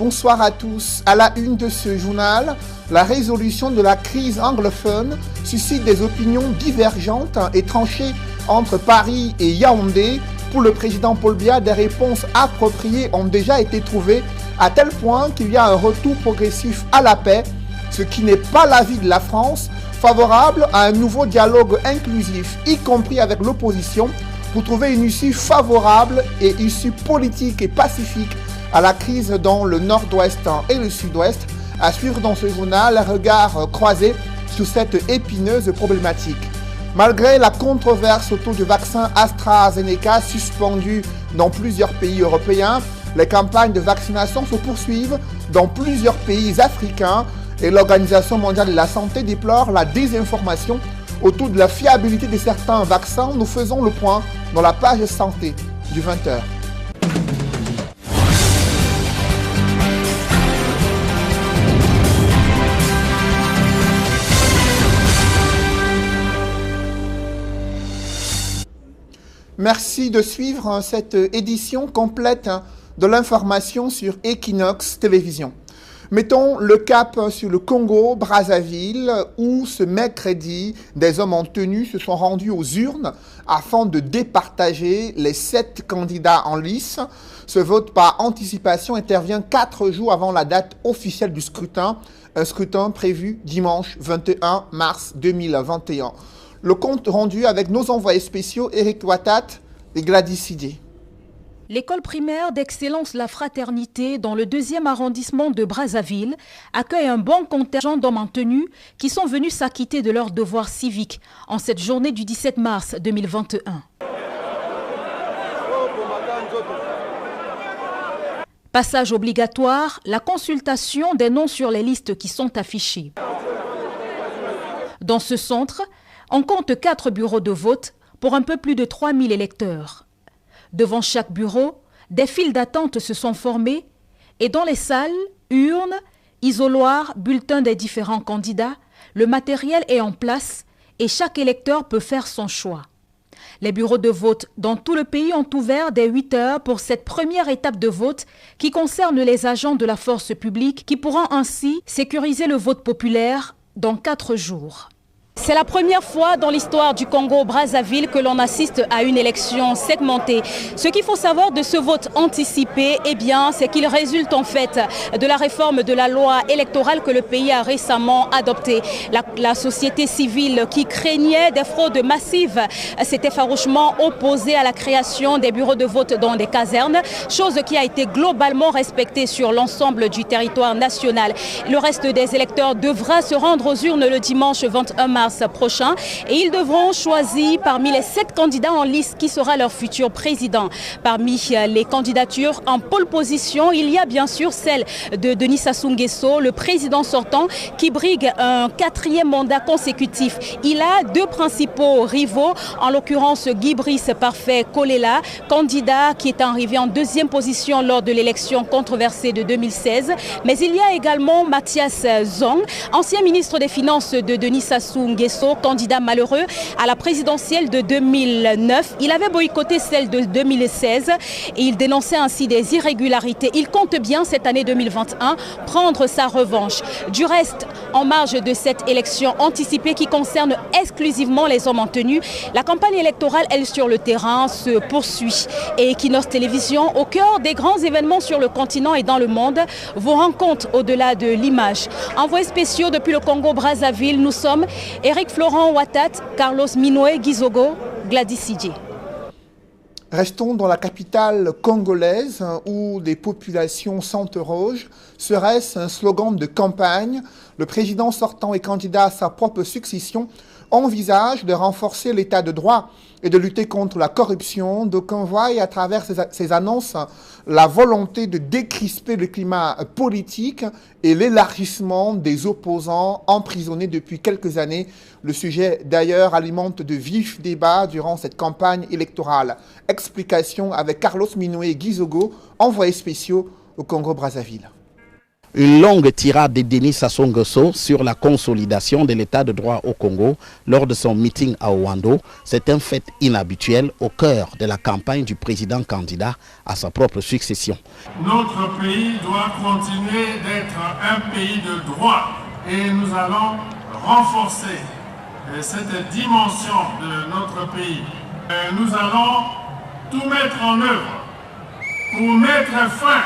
bonsoir à tous. À la une de ce journal, la résolution de la crise anglophone suscite des opinions divergentes et tranchées entre Paris et Yaoundé. Pour le président Paul Biya, des réponses appropriées ont déjà été trouvées, à tel point qu'il y a un retour progressif à la paix, ce qui n'est pas l'avis de la France, favorable à un nouveau dialogue inclusif, y compris avec l'opposition, pour trouver une issue favorable et issue politique et pacifique à la crise dans le nord-ouest et le sud-ouest. À suivre dans ce journal, un regard croisé sur cette épineuse problématique. Malgré la controverse autour du vaccin AstraZeneca suspendu dans plusieurs pays européens, les campagnes de vaccination se poursuivent dans plusieurs pays africains et l'Organisation mondiale de la santé déplore la désinformation autour de la fiabilité de certains vaccins. Nous faisons le point dans la page santé du 20h. Merci de suivre cette édition complète de l'information sur Equinox Télévision. Mettons le cap sur le Congo, Brazzaville, où ce mercredi, des hommes en tenue se sont rendus aux urnes afin de départager les 7 candidats en lice. Ce vote par anticipation intervient 4 jours avant la date officielle du scrutin, un scrutin prévu dimanche 21 mars 2021. Le compte rendu avec nos envoyés spéciaux Eric Ouattat et Gladys Sidier. L'école primaire d'excellence La Fraternité dans le 2e arrondissement de Brazzaville accueille un bon contingent d'hommes en tenue qui sont venus s'acquitter de leurs devoirs civiques en cette journée du 17 mars 2021. Passage obligatoire, la consultation des noms sur les listes qui sont affichées. Dans ce centre, on compte 4 bureaux de vote pour un peu plus de 3000 électeurs. Devant chaque bureau, des files d'attente se sont formées et dans les salles, urnes, isoloirs, bulletins des différents candidats, le matériel est en place et chaque électeur peut faire son choix. Les bureaux de vote dans tout le pays ont ouvert dès 8 heures pour cette première étape de vote qui concerne les agents de la force publique qui pourront ainsi sécuriser le vote populaire dans 4 jours. C'est la première fois dans l'histoire du Congo-Brazzaville que l'on assiste à une élection segmentée. Ce qu'il faut savoir de ce vote anticipé, eh bien, c'est qu'il résulte en fait de la réforme de la loi électorale que le pays a récemment adoptée. La société civile qui craignait des fraudes massives s'était farouchement opposée à la création des bureaux de vote dans des casernes, chose qui a été globalement respectée sur l'ensemble du territoire national. Le reste des électeurs devra se rendre aux urnes le dimanche 21 mars prochain et ils devront choisir parmi les 7 candidats en lice qui sera leur futur président. Parmi les candidatures en pole position, il y a bien sûr celle de Denis Sassou Nguesso, le président sortant qui brigue un 4e mandat consécutif. Il a 2 principaux rivaux, en l'occurrence Guy Brice Parfait Kolela, candidat qui est arrivé en 2e position lors de l'élection controversée de 2016. Mais il y a également Mathias Zong, ancien ministre des Finances de Denis Sassou Nguesso, candidat malheureux à la présidentielle de 2009. Il avait boycotté celle de 2016 et il dénonçait ainsi des irrégularités. Il compte bien cette année 2021 prendre sa revanche. Du reste, en marge de cette élection anticipée qui concerne exclusivement les hommes en tenue, la campagne électorale, elle, sur le terrain, se poursuit. Et Equinox Télévision, au cœur des grands événements sur le continent et dans le monde, vous rend compte au-delà de l'image. Envoyés spéciaux depuis le Congo-Brazzaville, nous sommes Eric Florent Ouattat, Carlos Minoé Gizogo, Gladys Sidier. Restons dans la capitale congolaise où des populations s'interrogent. Serait-ce un slogan de campagne? Le président sortant et candidat à sa propre succession envisage de renforcer l'état de droit et de lutter contre la corruption. D'aucuns voient à travers ces annonces la volonté de décrisper le climat politique et l'élargissement des opposants emprisonnés depuis quelques années. Le sujet d'ailleurs alimente de vifs débats durant cette campagne électorale. Explication avec Carlos Minoé Gizogo, envoyé spéciaux au Congo-Brazzaville. Une longue tirade de Denis Sassou Nguesso sur la consolidation de l'état de droit au Congo lors de son meeting à Ouando, c'est un fait inhabituel au cœur de la campagne du président candidat à sa propre succession. Notre pays doit continuer d'être un pays de droit et nous allons renforcer cette dimension de notre pays. Nous allons tout mettre en œuvre pour mettre fin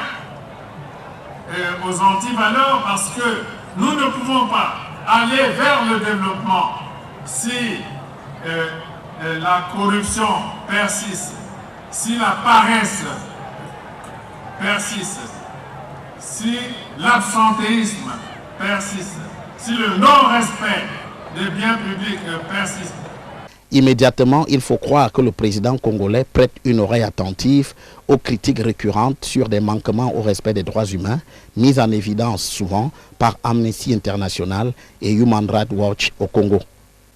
aux antivaleurs parce que nous ne pouvons pas aller vers le développement si la corruption persiste, si la paresse persiste, si l'absentéisme persiste, si le non-respect des biens publics persiste. Immédiatement, il faut croire que le président congolais prête une oreille attentive aux critiques récurrentes sur des manquements au respect des droits humains, mis en évidence souvent par Amnesty International et Human Rights Watch au Congo.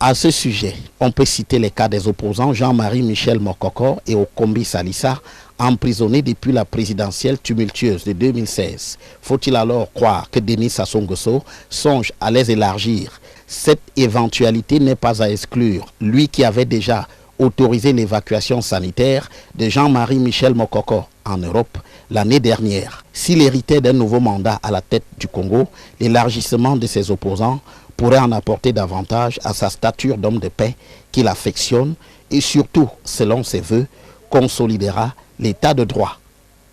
À ce sujet, on peut citer les cas des opposants Jean-Marie Michel Mokoko et Okombi Salissa, emprisonnés depuis la présidentielle tumultueuse de 2016. Faut-il alors croire que Denis Sassou Nguesso songe à les élargir? Cette éventualité n'est pas à exclure. Lui qui avait déjà autorisé l'évacuation sanitaire de Jean-Marie Michel Mokoko en Europe l'année dernière. S'il héritait d'un nouveau mandat à la tête du Congo, l'élargissement de ses opposants pourrait en apporter davantage à sa stature d'homme de paix qu'il affectionne et surtout, selon ses voeux, consolidera l'état de droit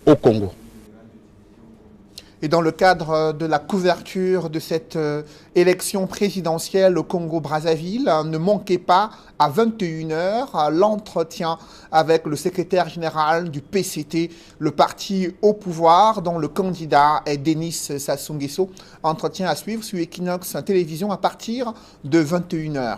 au Congo. Et dans le cadre de la couverture de cette élection présidentielle au Congo-Brazzaville, ne manquez pas à 21h l'entretien avec le secrétaire général du PCT, le parti au pouvoir, dont le candidat est Denis Sassou Nguesso. Entretien à suivre sur Equinox Télévision à partir de 21h.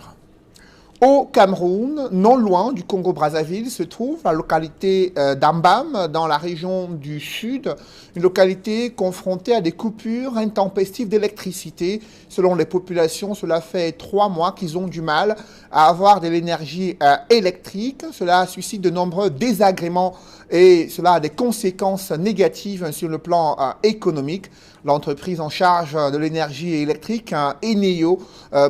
Au Cameroun, non loin du Congo-Brazzaville, se trouve la localité d'Ambam, dans la région du sud, une localité confrontée à des coupures intempestives d'électricité. Selon les populations, cela fait 3 mois qu'ils ont du mal à avoir de l'énergie électrique. Cela suscite de nombreux désagréments et cela a des conséquences négatives sur le plan économique. L'entreprise en charge de l'énergie électrique, Eneo,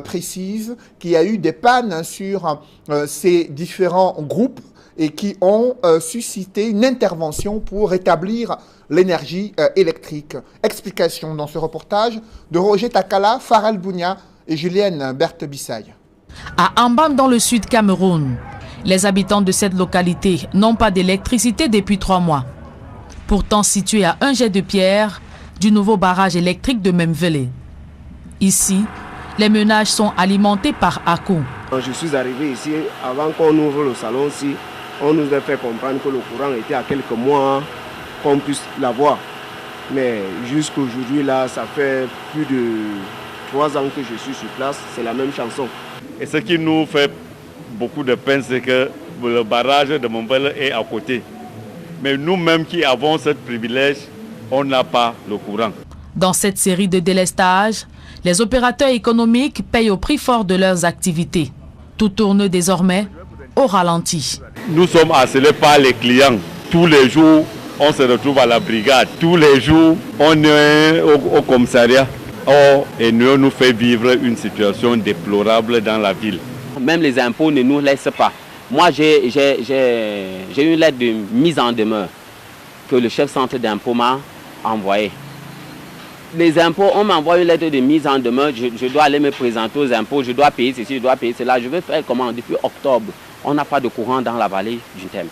précise qu'il y a eu des pannes sur ces différents groupes et qui ont suscité une intervention pour rétablir l'énergie électrique. Explication dans ce reportage de Roger Takala, Farel Bounia et Julienne Berthe-Bissaye. À Ambam, dans le sud Cameroun, les habitants de cette localité n'ont pas d'électricité depuis 3 mois. Pourtant situé à un jet de pierre du nouveau barrage électrique de Memvele. Ici, les ménages sont alimentés par ACO. Quand je suis arrivé ici, avant qu'on ouvre le salon ici, on nous a fait comprendre que le courant était à quelques mois qu'on puisse l'avoir. Mais jusqu'aujourd'hui, là, ça fait plus de 3 ans que je suis sur place, c'est la même chanson. Et ce qui nous fait beaucoup de peine, c'est que le barrage de Memvele est à côté. Mais nous-mêmes qui avons ce privilège, on n'a pas le courant. Dans cette série de délestages, les opérateurs économiques payent au prix fort de leurs activités. Tout tourne désormais au ralenti. Nous sommes harcelés par les clients. Tous les jours, on se retrouve à la brigade. Tous les jours, on est au commissariat. Or, Eneo nous fait vivre une situation déplorable dans la ville. Même les impôts ne nous laissent pas. Moi, j'ai une lettre de mise en demeure que le chef centre d'impôt m'a envoyée. Les impôts, on m'envoie une lettre de mise en demeure, je dois aller me présenter aux impôts, je dois payer ceci, je dois payer cela. Je vais faire comment? Depuis octobre, on n'a pas de courant dans la vallée du Thème.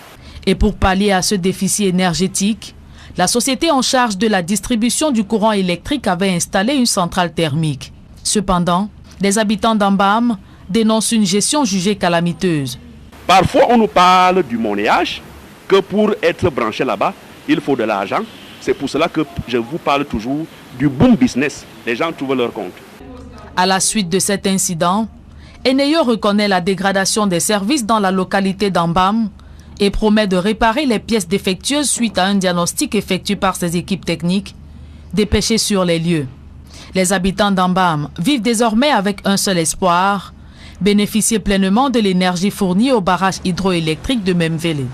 Et pour pallier à ce déficit énergétique, la société en charge de la distribution du courant électrique avait installé une centrale thermique. Cependant, les habitants d'Ambam dénoncent une gestion jugée calamiteuse. Parfois, on nous parle du monnayage, que pour être branché là-bas, il faut de l'argent. C'est pour cela que je vous parle toujours du boom business. Les gens trouvent leur compte. À la suite de cet incident, Eneo reconnaît la dégradation des services dans la localité d'Ambam et promet de réparer les pièces défectueuses suite à un diagnostic effectué par ses équipes techniques dépêchées sur les lieux. Les habitants d'Ambam vivent désormais avec un seul espoir, bénéficier pleinement de l'énergie fournie au barrage hydroélectrique de Memvele.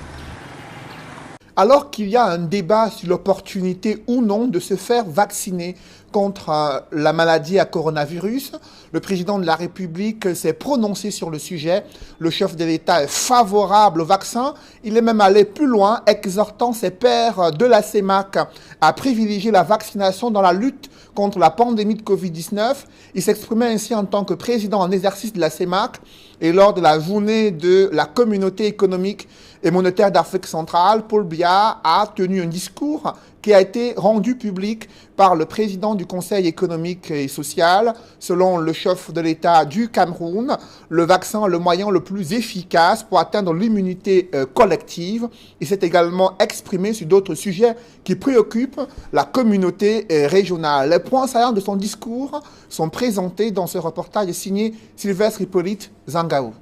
Alors qu'il y a un débat sur l'opportunité ou non de se faire vacciner contre la maladie à coronavirus. Le président de la République s'est prononcé sur le sujet. Le chef de l'État est favorable au vaccin. Il est même allé plus loin, exhortant ses pairs de la CEMAC à privilégier la vaccination dans la lutte contre la pandémie de Covid-19. Il s'exprimait ainsi en tant que président en exercice de la CEMAC et lors de la journée de la communauté économique et monétaire d'Afrique centrale. Paul Biya a tenu un discours qui a été rendu public par le président du Conseil économique et social. Selon le chef de l'État du Cameroun, le vaccin est le moyen le plus efficace pour atteindre l'immunité collective. Il s'est également exprimé sur d'autres sujets qui préoccupent la communauté régionale. Les points saillants de son discours sont présentés dans ce reportage signé Sylvestre Hippolyte Zangao.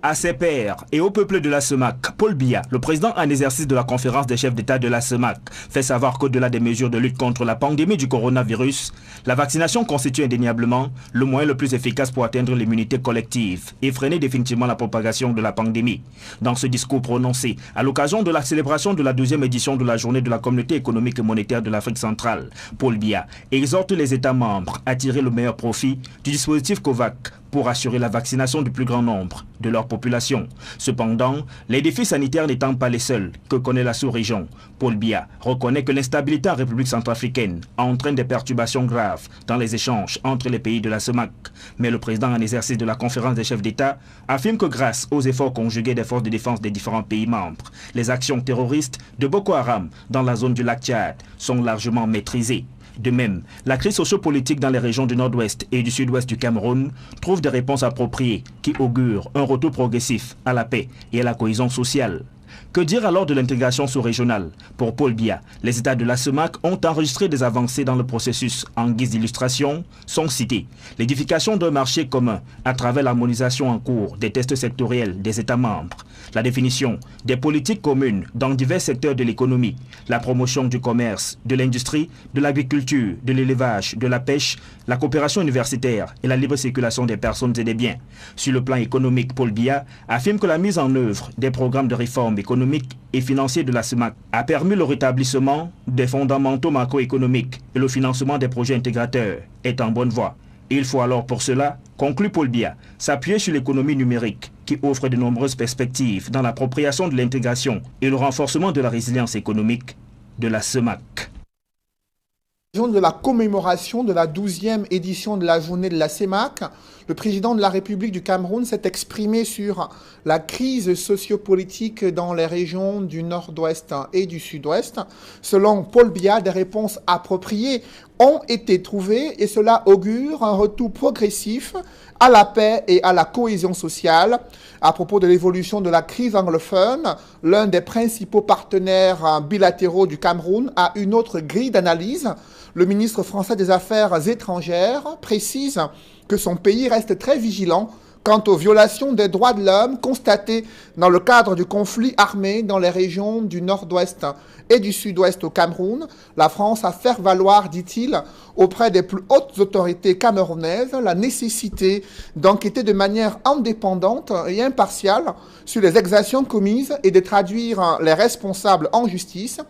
À ses pairs et au peuple de la CEMAC, Paul Biya, le président en exercice de la conférence des chefs d'État de la CEMAC, fait savoir qu'au-delà des mesures de lutte contre la pandémie du coronavirus, la vaccination constitue indéniablement le moyen le plus efficace pour atteindre l'immunité collective et freiner définitivement la propagation de la pandémie. Dans ce discours prononcé à l'occasion de la célébration de la 12e édition de la journée de la communauté économique et monétaire de l'Afrique centrale, Paul Biya exhorte les États membres à tirer le meilleur profit du dispositif COVAX pour assurer la vaccination du plus grand nombre de leur population. Cependant, les défis sanitaires n'étant pas les seuls que connaît la sous-région, Paul Biya reconnaît que l'instabilité en République centrafricaine entraîne des perturbations graves dans les échanges entre les pays de la CEMAC. Mais le président en exercice de la conférence des chefs d'État affirme que grâce aux efforts conjugués des forces de défense des différents pays membres, les actions terroristes de Boko Haram dans la zone du lac Tchad sont largement maîtrisées. De même, la crise sociopolitique dans les régions du nord-ouest et du sud-ouest du Cameroun trouve des réponses appropriées qui augurent un retour progressif à la paix et à la cohésion sociale. Que dire alors de l'intégration sous-régionale? Pour Paul Biya, les États de la CEMAC ont enregistré des avancées dans le processus. En guise d'illustration, sont cités l'édification d'un marché commun à travers l'harmonisation en cours des tests sectoriels des États membres, la définition des politiques communes dans divers secteurs de l'économie, la promotion du commerce, de l'industrie, de l'agriculture, de l'élevage, de la pêche, la coopération universitaire et la libre circulation des personnes et des biens. Sur le plan économique, Paul Biya affirme que la mise en œuvre des programmes de réforme économique et financier de la CEMAC a permis le rétablissement des fondamentaux macroéconomiques et le financement des projets intégrateurs est en bonne voie. Il faut alors pour cela, conclut Paul Biya, s'appuyer sur l'économie numérique qui offre de nombreuses perspectives dans l'appropriation de l'intégration et le renforcement de la résilience économique de la CEMAC. De la commémoration de la 12e édition de la journée de la CEMAC, le président de la République du Cameroun s'est exprimé sur la crise sociopolitique dans les régions du nord-ouest et du sud-ouest. Selon Paul Biya, des réponses appropriées ont été trouvées et cela augure un retour progressif à la paix et à la cohésion sociale. À propos de l'évolution de la crise anglophone, l'un des principaux partenaires bilatéraux du Cameroun a une autre grille d'analyse. Le ministre français des Affaires étrangères précise que son pays reste très vigilant quant aux violations des droits de l'homme constatées dans le cadre du conflit armé dans les régions du nord-ouest et du sud-ouest au Cameroun. La France a fait valoir, dit-il, auprès des plus hautes autorités camerounaises, la nécessité d'enquêter de manière indépendante et impartiale sur les exactions commises et de traduire les responsables en justice.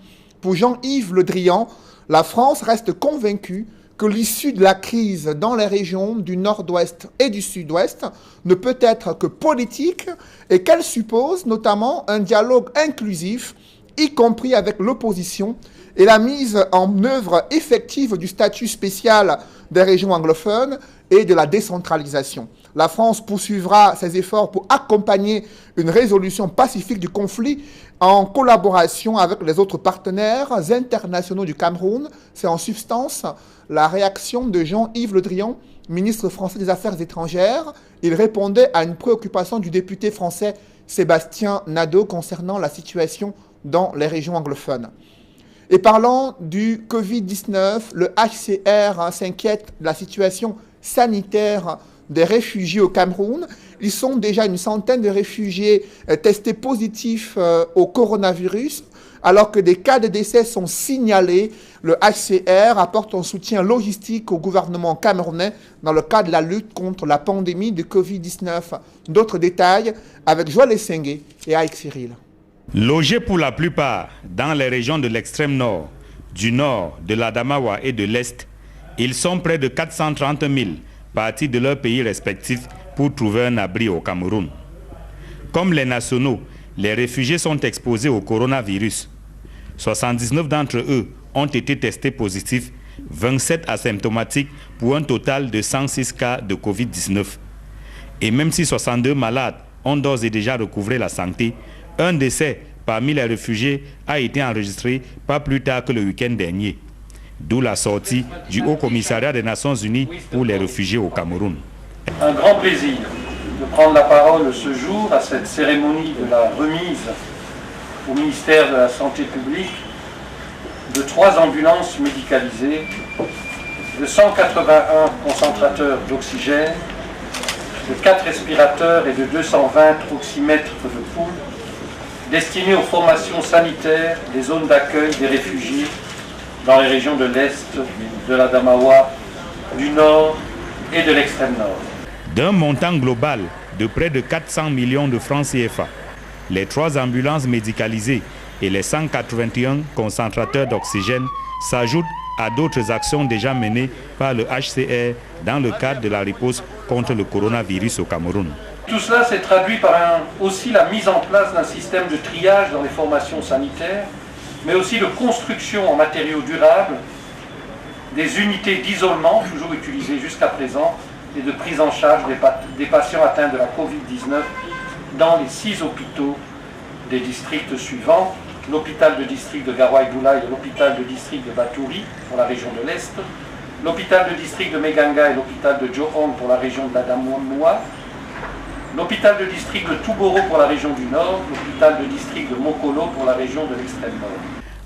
Pour Jean-Yves Le Drian, la France reste convaincue que l'issue de la crise dans les régions du nord-ouest et du sud-ouest ne peut être que politique et qu'elle suppose notamment un dialogue inclusif, y compris avec l'opposition, et la mise en œuvre effective du statut spécial des régions anglophones et de la décentralisation. La France poursuivra ses efforts pour accompagner une résolution pacifique du conflit en collaboration avec les autres partenaires internationaux du Cameroun. C'est en substance la réaction de Jean-Yves Le Drian, ministre français des Affaires étrangères. Il répondait à une préoccupation du député français Sébastien Nadeau concernant la situation dans les régions anglophones. Et parlant du Covid-19, le HCR s'inquiète de la situation sanitaire des réfugiés au Cameroun. Ils sont déjà une centaine de réfugiés testés positifs au coronavirus, alors que des cas de décès sont signalés. Le HCR apporte un soutien logistique au gouvernement camerounais dans le cadre de la lutte contre la pandémie de Covid-19. D'autres détails avec Joël Essengue et Aïk Cyril. Logés pour la plupart dans les régions de l'extrême nord, du nord, de l'Adamawa et de l'Est, Ils sont près de 430 000 partis de leurs pays respectifs pour trouver un abri au Cameroun. Comme les nationaux, les réfugiés sont exposés au coronavirus. 79 d'entre eux ont été testés positifs, 27 asymptomatiques pour un total de 106 cas de Covid-19. Et même si 62 malades ont d'ores et déjà recouvré la santé, un décès parmi les réfugiés a été enregistré pas plus tard que le week-end dernier. D'où la sortie du Haut Commissariat des Nations Unies pour les réfugiés au Cameroun. Un grand plaisir de prendre la parole ce jour à cette cérémonie de la remise au ministère de la Santé publique de 3 ambulances médicalisées, de 181 concentrateurs d'oxygène, de 4 respirateurs et de 220 oxymètres de poule destinés aux formations sanitaires des zones d'accueil des réfugiés dans les régions de l'Est, de l'Adamawa, du Nord et de l'extrême Nord. D'un montant global de près de 400 millions de francs CFA, les 3 ambulances médicalisées et les 181 concentrateurs d'oxygène s'ajoutent à d'autres actions déjà menées par le HCR dans le cadre de la riposte contre le coronavirus au Cameroun. Tout cela s'est traduit par aussi la mise en place d'un système de triage dans les formations sanitaires, mais aussi de construction en matériaux durables, des unités d'isolement, toujours utilisées jusqu'à présent, et de prise en charge des patients atteints de la Covid-19 dans les 6 hôpitaux des districts suivants: l'hôpital de district de Garoua-Boula et l'hôpital de district de Batouri pour la région de l'Est, l'hôpital de district de Meganga et l'hôpital de Johong pour la région de l'Adamawa, l'hôpital de district de Touboro pour la région du Nord, l'hôpital de district de Mokolo pour la région de l'extrême Nord.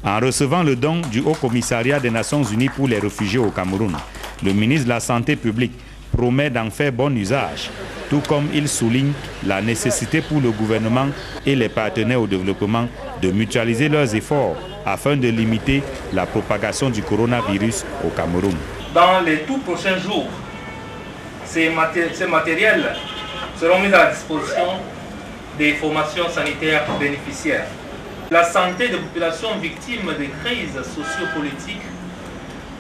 En recevant le don du Haut Commissariat des Nations Unies pour les réfugiés au Cameroun, le ministre de la Santé publique promet d'en faire bon usage, tout comme il souligne la nécessité pour le gouvernement et les partenaires au développement de mutualiser leurs efforts afin de limiter la propagation du coronavirus au Cameroun. Dans les tout prochains jours, ces matériels seront mis à la disposition des formations sanitaires bénéficiaires. La santé des populations victimes des crises sociopolitiques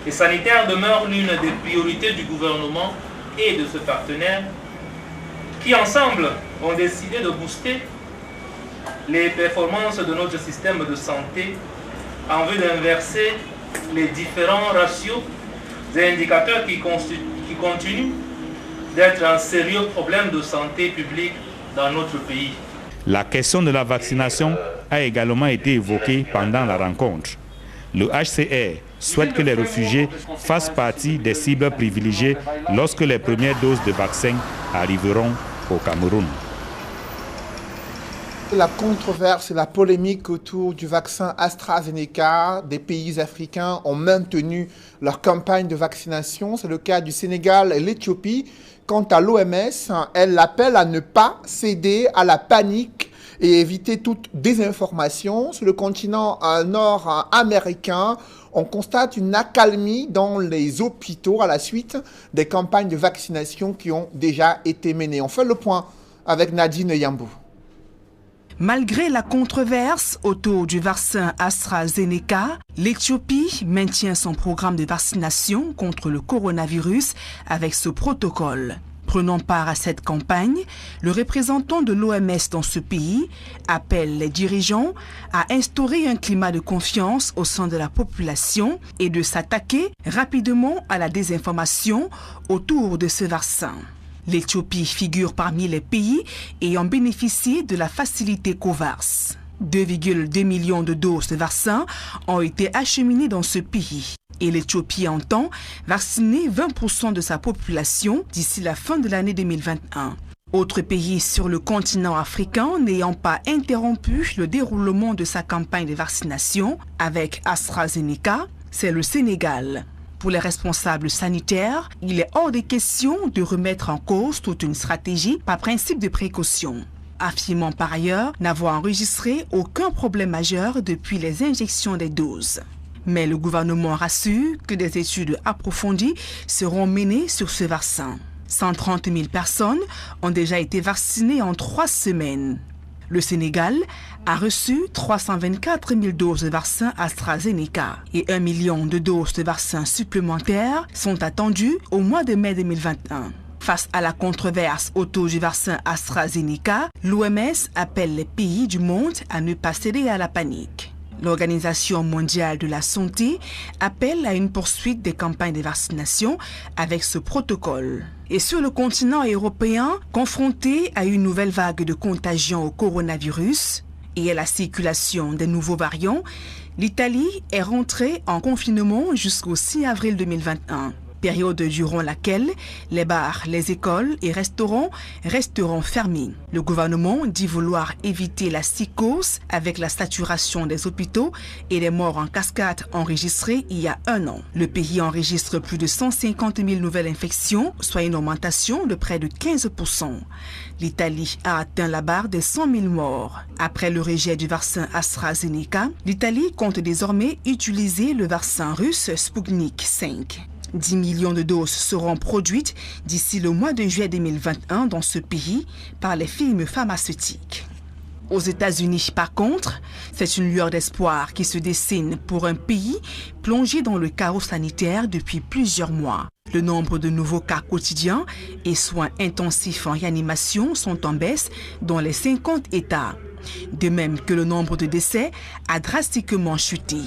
et sanitaires demeure l'une des priorités du gouvernement et de ce partenaire qui ensemble ont décidé de booster les performances de notre système de santé en vue d'inverser les différents ratios et indicateurs qui continuent d'être un sérieux problème de santé publique dans notre pays. La question de la vaccination a également été évoquée pendant la rencontre. Le HCR souhaite que les réfugiés fassent partie des cibles privilégiées lorsque les premières doses de vaccins arriveront au Cameroun. La controverse et la polémique autour du vaccin AstraZeneca, des pays africains ont maintenu leur campagne de vaccination. C'est le cas du Sénégal et l'Éthiopie. Quant à l'OMS, elle l'appelle à ne pas céder à la panique et éviter toute désinformation. Sur le continent nord-américain, on constate une accalmie dans les hôpitaux à la suite des campagnes de vaccination qui ont déjà été menées. On fait le point avec Nadine Yambou. Malgré la controverse autour du vaccin AstraZeneca, l'Éthiopie maintient son programme de vaccination contre le coronavirus avec ce protocole. Prenant part à cette campagne, le représentant de l'OMS dans ce pays appelle les dirigeants à instaurer un climat de confiance au sein de la population et de s'attaquer rapidement à la désinformation autour de ce vaccin. L'Éthiopie figure parmi les pays ayant bénéficié de la facilité COVAX. 2,2 millions de doses de vaccins ont été acheminées dans ce pays. Et l'Éthiopie entend vacciner 20% de sa population d'ici la fin de l'année 2021. Autre pays sur le continent africain n'ayant pas interrompu le déroulement de sa campagne de vaccination avec AstraZeneca, c'est le Sénégal. Pour les responsables sanitaires, il est hors des questions de remettre en cause toute une stratégie par principe de précaution. Affirmant par ailleurs n'avoir enregistré aucun problème majeur depuis les injections des doses. Mais le gouvernement rassure que des études approfondies seront menées sur ce vaccin. 130 000 personnes ont déjà été vaccinées en 3 semaines. Le Sénégal a reçu 324 000 doses de vaccin AstraZeneca et 1 million de doses de vaccins supplémentaires sont attendues au mois de mai 2021. Face à la controverse autour du vaccin AstraZeneca, l'OMS appelle les pays du monde à ne pas céder à la panique. L'Organisation mondiale de la santé appelle à une poursuite des campagnes de vaccination avec ce protocole. Et sur le continent européen, confronté à une nouvelle vague de contagion au coronavirus et à la circulation des nouveaux variants, l'Italie est rentrée en confinement jusqu'au 6 avril 2021. Période durant laquelle les bars, les écoles et restaurants resteront fermés. Le gouvernement dit vouloir éviter la psychose avec la saturation des hôpitaux et les morts en cascade enregistrées il y a 1 an. Le pays enregistre plus de 150 000 nouvelles infections, soit une augmentation de près de 15%. L'Italie a atteint la barre des 100 000 morts. Après le rejet du vaccin AstraZeneca, l'Italie compte désormais utiliser le vaccin russe Sputnik V. 10 millions de doses seront produites d'ici le mois de juillet 2021 dans ce pays par les firmes pharmaceutiques. Aux États-Unis, par contre, c'est une lueur d'espoir qui se dessine pour un pays plongé dans le chaos sanitaire depuis plusieurs mois. Le nombre de nouveaux cas quotidiens et soins intensifs en réanimation sont en baisse dans les 50 États. De même que le nombre de décès a drastiquement chuté.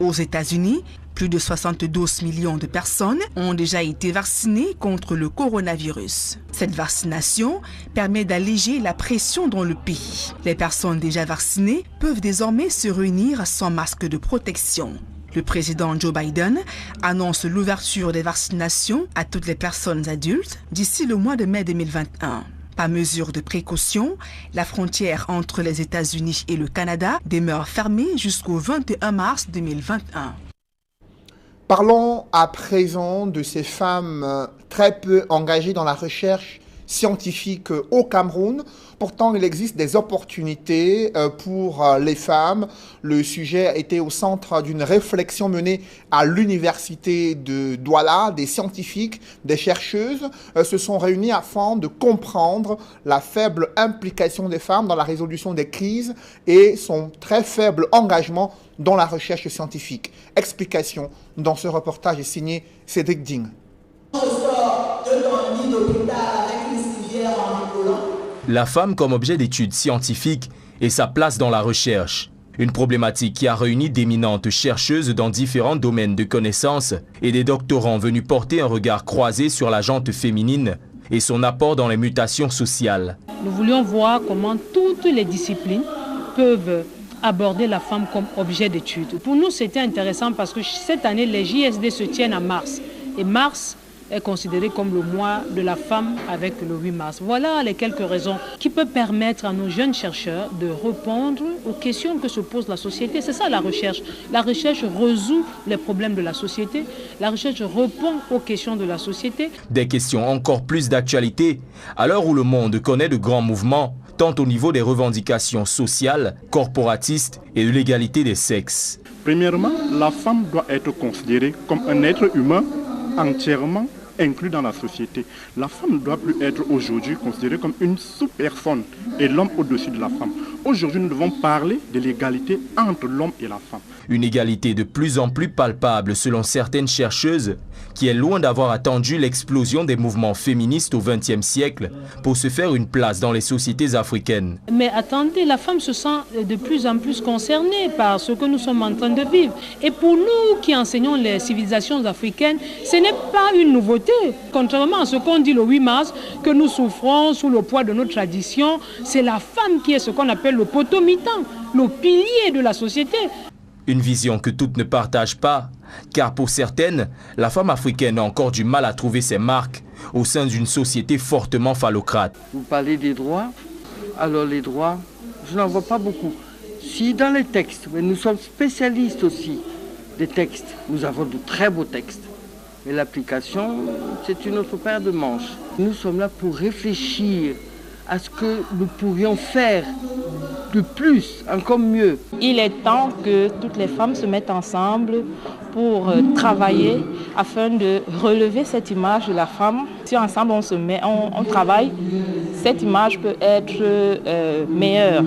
Aux États-Unis, plus de 72 millions de personnes ont déjà été vaccinées contre le coronavirus. Cette vaccination permet d'alléger la pression dans le pays. Les personnes déjà vaccinées peuvent désormais se réunir sans masque de protection. Le président Joe Biden annonce l'ouverture des vaccinations à toutes les personnes adultes d'ici le mois de mai 2021. Par mesure de précaution, la frontière entre les États-Unis et le Canada demeure fermée jusqu'au 21 mars 2021. Parlons à présent de ces femmes très peu engagées dans la recherche scientifique au Cameroun. Pourtant, il existe des opportunités pour les femmes. Le sujet était au centre d'une réflexion menée à l'université de Douala. Des scientifiques, des chercheuses se sont réunis afin de comprendre la faible implication des femmes dans la résolution des crises et son très faible engagement dans la recherche scientifique. Explication dans ce reportage est signé Cédric Ding. La femme comme objet d'étude scientifique et sa place dans la recherche. Une problématique qui a réuni d'éminentes chercheuses dans différents domaines de connaissances et des doctorants venus porter un regard croisé sur la gente féminine et son apport dans les mutations sociales. Nous voulions voir comment toutes les disciplines peuvent aborder la femme comme objet d'étude. Pour nous, c'était intéressant parce que cette année, les JSD se tiennent à mars. Et mars est considéré comme le mois de la femme avec le 8 mars. Voilà les quelques raisons qui peuvent permettre à nos jeunes chercheurs de répondre aux questions que se pose la société. C'est ça la recherche. La recherche résout les problèmes de la société. La recherche répond aux questions de la société. Des questions encore plus d'actualité à l'heure où le monde connaît de grands mouvements, tant au niveau des revendications sociales, corporatistes et de l'égalité des sexes. Premièrement, la femme doit être considérée comme un être humain entièrement inclus dans la société. La femme ne doit plus être aujourd'hui considérée comme une sous-personne et l'homme au-dessus de la femme. Aujourd'hui, nous devons parler de l'égalité entre l'homme et la femme. Une égalité de plus en plus palpable selon certaines chercheuses, qui est loin d'avoir attendu l'explosion des mouvements féministes au XXe siècle pour se faire une place dans les sociétés africaines. Mais attendez, la femme se sent de plus en plus concernée par ce que nous sommes en train de vivre. Et pour nous qui enseignons les civilisations africaines, ce n'est pas une nouveauté. Contrairement à ce qu'on dit le 8 mars, que nous souffrons sous le poids de nos traditions, c'est la femme qui est ce qu'on appelle le potomitan, le pilier de la société. Une vision que toutes ne partagent pas, car pour certaines, la femme africaine a encore du mal à trouver ses marques au sein d'une société fortement phallocrate. Vous parlez des droits, alors les droits, je n'en vois pas beaucoup. Si dans les textes, mais nous sommes spécialistes aussi des textes, nous avons de très beaux textes. Mais l'application, c'est une autre paire de manches. Nous sommes là pour réfléchir à ce que nous pourrions faire de plus, encore mieux. Il est temps que toutes les femmes se mettent ensemble pour travailler afin de relever cette image de la femme. Si ensemble on se met, on travaille, cette image peut être meilleure.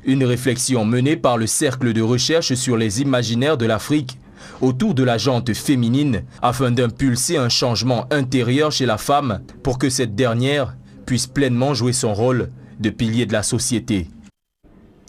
Une réflexion menée par le Cercle de recherche sur les imaginaires de l'Afrique autour de la jante féminine afin d'impulser un changement intérieur chez la femme pour que cette dernière puisse pleinement jouer son rôle de pilier de la société.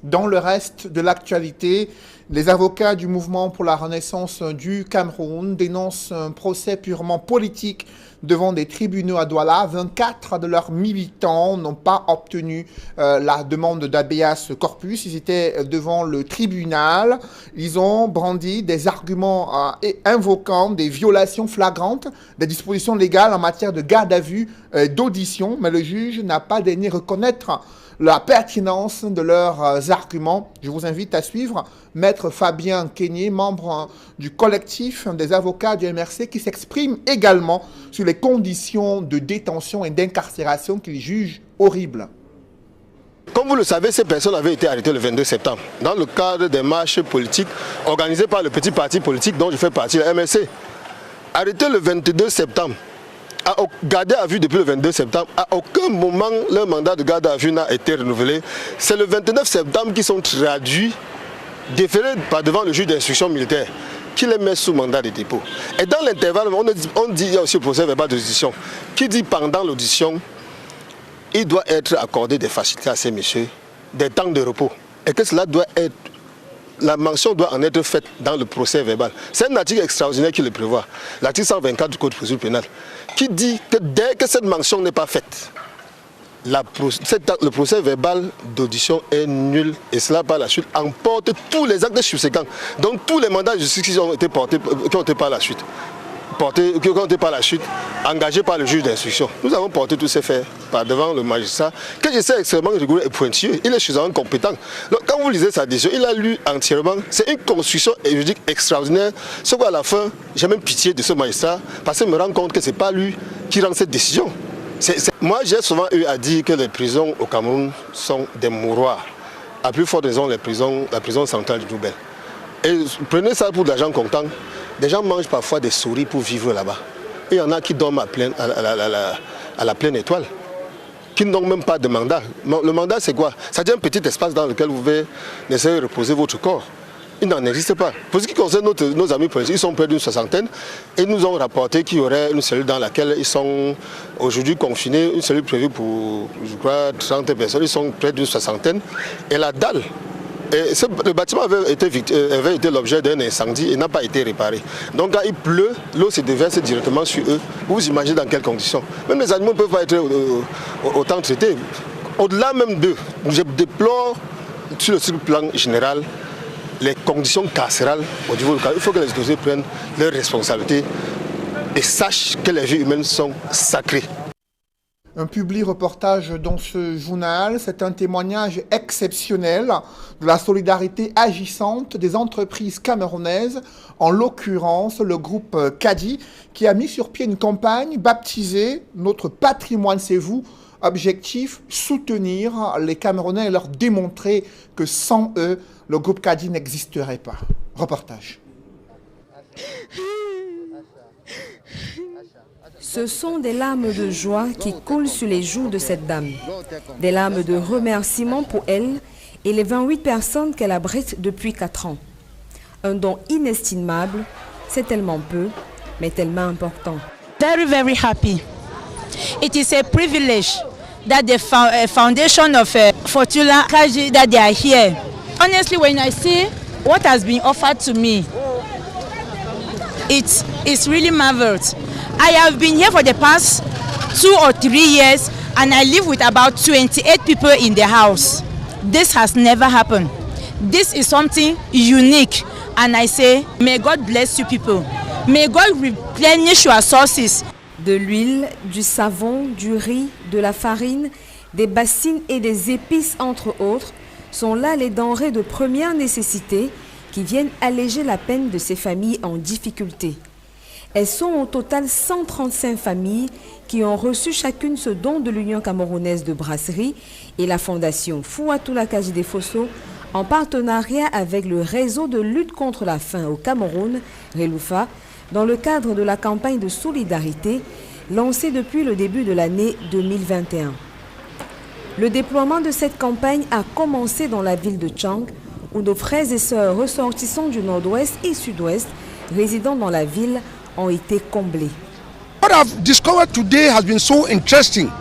Dans le reste de l'actualité, les avocats du mouvement pour la renaissance du Cameroun dénoncent un procès purement politique devant des tribunaux à Douala. 24 de leurs militants n'ont pas obtenu la demande d'habeas corpus. Ils étaient devant le tribunal. Ils ont brandi des arguments invoquant des violations flagrantes des dispositions légales en matière de garde à vue et d'audition, mais le juge n'a pas daigné reconnaître la pertinence de leurs arguments. Je vous invite à suivre Maître Fabien Kenyé, membre du collectif des avocats du MRC, qui s'exprime également sur les conditions de détention et d'incarcération qu'il juge horribles. Comme vous le savez, ces personnes avaient été arrêtées le 22 septembre dans le cadre des marches politiques organisées par le petit parti politique dont je fais partie, le MRC. Arrêtées le 22 septembre. Gardés à vue depuis le 22 septembre, à aucun moment leur mandat de garde à vue n'a été renouvelé. C'est le 29 septembre qu'ils sont traduits, déférés devant le juge d'instruction militaire, qui les met sous mandat de dépôt. Et dans l'intervalle, on dit, il y a aussi le procès verbal d'audition, qui dit pendant l'audition, il doit être accordé des facilités à ces messieurs, des temps de repos. Et que cela doit être, la mention doit en être faite dans le procès verbal. C'est un article extraordinaire qui le prévoit, l'article 124 du Code de procédure pénale, qui dit que dès que cette mention n'est pas faite, le procès verbal d'audition est nul et cela par la suite emporte tous les actes subséquents, donc tous les mandats de justice qui ont été portés, qui ont été par la suite. Engagés par le juge d'instruction. Nous avons porté tous ces faits devant le magistrat, que je sais extrêmement rigoureux et pointilleux. Il est suffisamment compétent. Donc, quand vous lisez sa décision, il a lu entièrement. C'est une construction juridique extraordinaire. Sauf qu'à la fin, j'ai même pitié de ce magistrat, parce qu'il me rend compte que ce n'est pas lui qui rend cette décision. Moi, j'ai souvent eu à dire que les prisons au Cameroun sont des mouroirs. À plus forte raison, la prison centrale du Doubel. Et prenez ça pour de l'argent comptant. Des gens mangent parfois des souris pour vivre là-bas. Et il y en a qui dorment à la pleine étoile, qui n'ont même pas de mandat. Le mandat, c'est quoi? C'est un petit espace dans lequel vous pouvez essayer de reposer votre corps. Il n'en existe pas. Pour ce qui concerne nos amis politiques, ils sont près d'une soixantaine et nous ont rapporté qu'il y aurait une cellule dans laquelle ils sont aujourd'hui confinés, une cellule prévue pour, je crois, 30 personnes, ils sont près d'une soixantaine. Et la dalle, le bâtiment avait été l'objet d'un incendie et n'a pas été réparé. Donc quand il pleut, l'eau se déverse directement sur eux. Vous imaginez dans quelles conditions. Même les animaux ne peuvent pas être autant traités. Au-delà même d'eux, je déplore sur le plan général les conditions carcérales au niveau local. Il faut que les autorités prennent leurs responsabilités et sachent que les vies humaines sont sacrées. Un public reportage dans ce journal, c'est un témoignage exceptionnel de la solidarité agissante des entreprises camerounaises, en l'occurrence le groupe Kadi, qui a mis sur pied une campagne baptisée « Notre patrimoine, c'est vous ». Objectif, soutenir les Camerounais et leur démontrer que sans eux, le groupe Kadi n'existerait pas. Reportage. Ce sont des larmes de joie qui coulent sur les joues de cette dame. Des larmes de remerciement pour elle et les 28 personnes qu'elle abrite depuis 4 ans. Un don inestimable, c'est tellement peu, mais tellement important. Very, very happy. It is a privilege that the foundation of Fortuna Kaji, that they are here. Honestly, when I see what has been offered to me, it's really marvelous. I have been here for the past 2 or 3 years and I live with about 28 people in the house. This has never happened. This is something unique and I say, may God bless you people. May God replenish your sources. De l'huile, du savon, du riz, de la farine, des bassines et des épices entre autres sont là les denrées de première nécessité qui viennent alléger la peine de ces familles en difficulté. Elles sont au total 135 familles qui ont reçu chacune ce don de l'Union camerounaise de brasserie et la fondation Fouatoula Kaji Fosso en partenariat avec le réseau de lutte contre la faim au Cameroun, Reloufa, dans le cadre de la campagne de solidarité lancée depuis le début de l'année 2021. Le déploiement de cette campagne a commencé dans la ville de Tchang, où nos frères et sœurs ressortissants du nord-ouest et sud-ouest, résidant dans la ville, ont été comblés. What I've discovered today has been so interesting.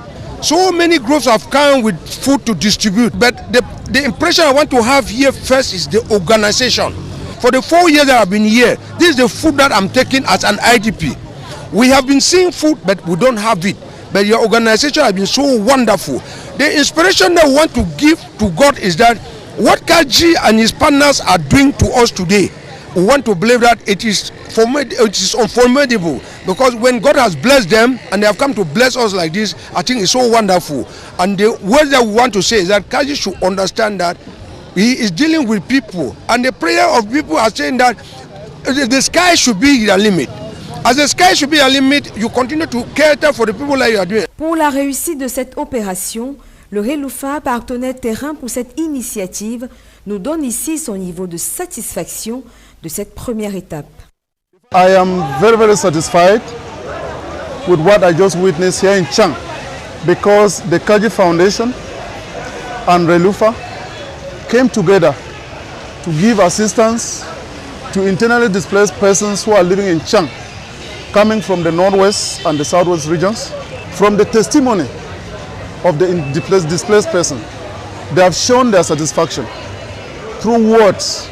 So many groups have come with food to distribute, but the impression I want to have here first is the organization. For the 4 years that I've been here, this is the food that I'm taking as an IDP. We have been seeing food, but we don't have it. But your organization has been so wonderful. The inspiration that we want to give to God is that what Kaji and his partners are doing to us today, we want to believe that it is unformidable, because when God has blessed them and they have come to bless us like this, I think it's so wonderful. And the word that we want to say is that Kaji should understand that he is dealing with people, and the prayer of people are saying that the sky should be the limit. As the sky should be a limit, you continue to cater for the people like you are doing. Pour la réussite de cette opération, le Reloufa, partenaire terrain pour cette initiative, nous donne ici son niveau de satisfaction de cette première étape. I am very satisfied with what I just witnessed here in Tchang, because the Kaji Foundation and Reloufa came together to give assistance to internally displaced persons who are living in Tchang, coming from the northwest and the southwest regions. From the testimony of the displaced person, they have shown their satisfaction through words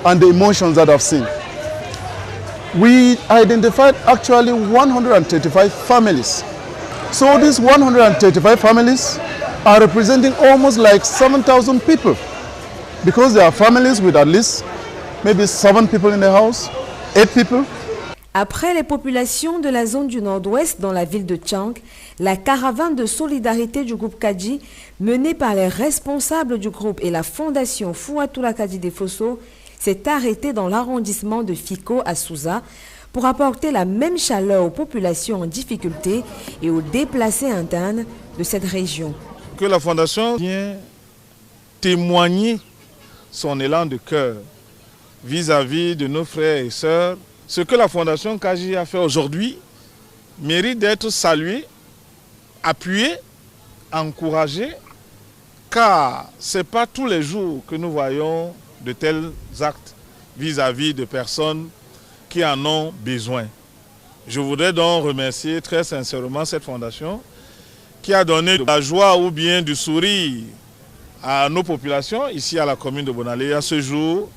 and the emotions that I've seen. We identified actually 135 families. So these 135 families are representing almost like 7,000 people, because there are families with at least maybe 7 people in the house, 8 people. Après les populations de la zone du nord-ouest dans la ville de Tchang, la caravane de solidarité du groupe Kaji, menée par les responsables du groupe et la fondation Fouatoula Kaji des Fosso, s'est arrêtée dans l'arrondissement de Fiko à Souza pour apporter la même chaleur aux populations en difficulté et aux déplacés internes de cette région. Que la fondation vient témoigner son élan de cœur vis-à-vis de nos frères et sœurs. Ce que la Fondation Kaji a fait aujourd'hui mérite d'être salué, appuyé, encouragé, car ce n'est pas tous les jours que nous voyons de tels actes vis-à-vis de personnes qui en ont besoin. Je voudrais donc remercier très sincèrement cette fondation qui a donné de la joie ou bien du sourire à nos populations ici à la commune de Bonalé à ce jour,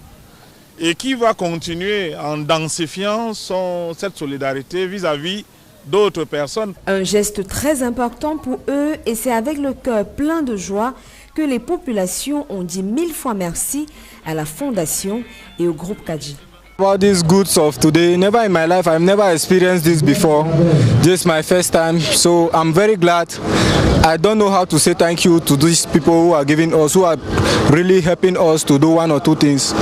et qui va continuer en densifiant cette solidarité vis-à-vis d'autres personnes. Un geste très important pour eux, et c'est avec le cœur plein de joie que les populations ont dit 1000 fois merci à la Fondation et au groupe Kaji. About these goods of today, never in my life, I've never experienced this before. This is my first time, so I'm very glad. I don't know how to say thank you to these people who are giving us, who are really helping us to do one or two things.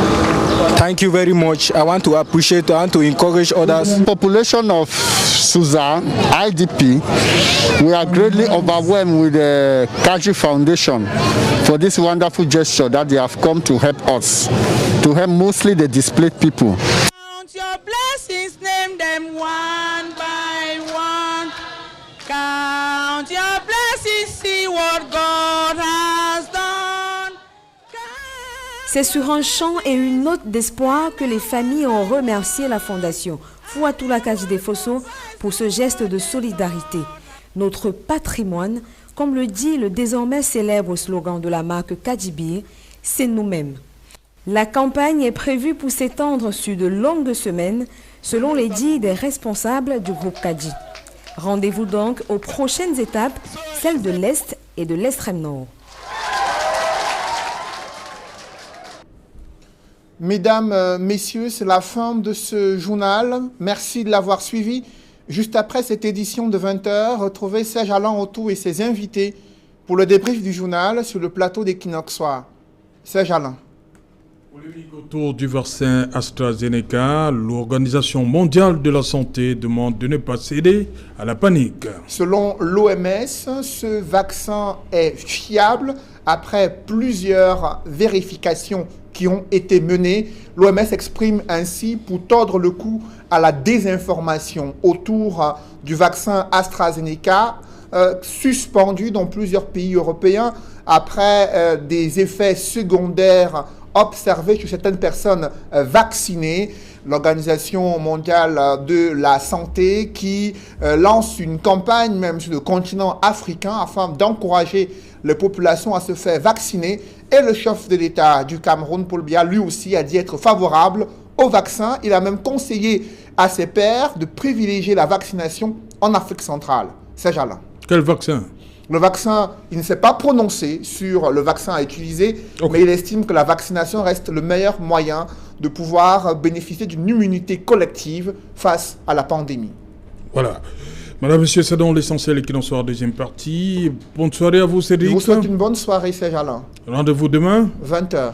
Thank you very much. I want to appreciate, I want to encourage others. Population of Souza, IDP, we are greatly overwhelmed with the Kaji Foundation for this wonderful gesture that they have come to help us, to help mostly the displaced people. Count your blessings, name them one by one. Count your blessings, see what God has done. C'est sur un chant et une note d'espoir que les familles ont remercié la Fondation Fouatoula Kaji des Fosso pour ce geste de solidarité. Notre patrimoine, comme le dit le désormais célèbre slogan de la marque Kadibir, c'est nous-mêmes. La campagne est prévue pour s'étendre sur de longues semaines, selon les dires des responsables du groupe Kaji. Rendez-vous donc aux prochaines étapes, celles de l'Est et de l'extrême nord. Mesdames, Messieurs, c'est la fin de ce journal. Merci de l'avoir suivi. Juste après cette édition de 20h, retrouvez Serge Alain Autou et ses invités pour le débrief du journal sur le plateau d'Equinox Soir. Serge Alain. Polémique autour du vaccin AstraZeneca, l'Organisation mondiale de la santé demande de ne pas céder à la panique. Selon l'OMS, ce vaccin est fiable après plusieurs vérifications qui ont été menées. L'OMS exprime ainsi pour tordre le cou à la désinformation autour du vaccin AstraZeneca. suspendu dans plusieurs pays européens après des effets secondaires observés chez certaines personnes vaccinées. L'Organisation mondiale de la santé qui lance une campagne même sur le continent africain afin d'encourager les populations à se faire vacciner. Et le chef de l'État du Cameroun, Paul Biya, lui aussi a dit être favorable au vaccin. Il a même conseillé à ses pairs de privilégier la vaccination en Afrique centrale. C'est Alain. Quel vaccin? Le vaccin, il ne s'est pas prononcé sur le vaccin à utiliser, mais il estime que la vaccination reste le meilleur moyen de pouvoir bénéficier d'une immunité collective face à la pandémie. Voilà. Madame, Monsieur, c'est donc l'essentiel qui en sera deuxième partie. Bonne soirée à vous, Cédric. Je vous souhaite une bonne soirée, Serge Alain. Rendez-vous demain 20h.